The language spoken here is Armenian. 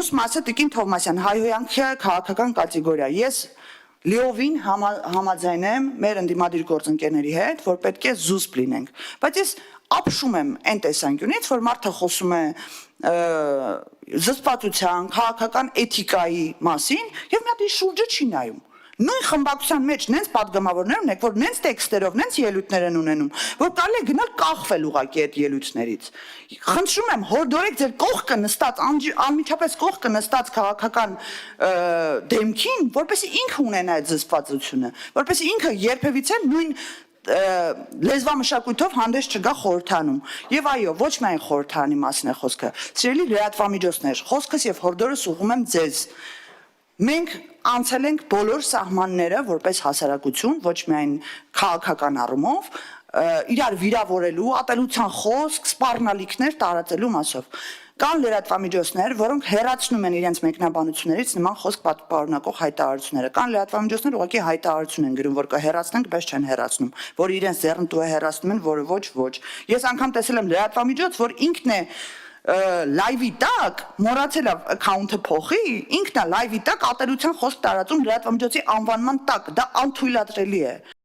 Մյուս մասը Տիկին Թովմասյան, հայհոյանքի քաղաքական կատեգորիա։ Ես լիովին համաձայն եմ մեր ընդդիմադիր գործընկերների հետ, որ պետք է զուսպ լինենք, բայց ես ապշում եմ այն տեսանկյունից, որ մարդը խոսում է զսպվածության, քաղաքական էթիկայի մասին եւ մի հատ շուրջը չի նայում։ Նույն խմբակցության մեջ նենց падգամավորներ ունենք, որ նենց տեքստերով, նենց ելույթներ են ունենում, որ կարելի է գնալ կախվել ուղղակի այդ ելույթներից։ Խնդրում եմ, հորդորեք ձեր կողքը նստած, անմիջապես կողքը նստած քաղաքական դեմքին, որպեսզի ինքը ունենա այդ զսպվածությունը, որպեսզի ինքը երբևիցե նույն լեզվամշակույթով հանդես չգա խորհրդանում։ Եվ այո, ոչ միայն խորհրդանի մասին է խոսքը, սիրելի լրատվամիջոցներ, խոսքս եւ հորդորս ուղղում եմ ձեզ։ Մենք անցել ենք բոլոր սահմանները որպես հասարակություն, ոչ միայն քաղաքական առումով, իրար վիրավորելու, ատելության խոսք, սպառնալիքներ տարածելու մասով։ Կան լրատվամիջոցներ, որոնք հեռացնում են իրենց մեկնաբանություններից նման խոսք պարունակող հայտարարությունները։ Կան լրատվամիջոցներ, ուղղակի հայտարարություն են գրում, որ կհեռացնենք, բայց չեն հեռացնում, որ իրենց ձեռնտու է հեռացնում են, որը ոչ։ Ես անգամ տեսել եմ լրատվամիջոց, որ ինքն է լայվի տակ մոռացել է account-ը փոխի, ինքն է լայվի տակ ատելության խոսք տարածում լրատվամիջոցի անվանման տակ, դա անթույլատրելի է։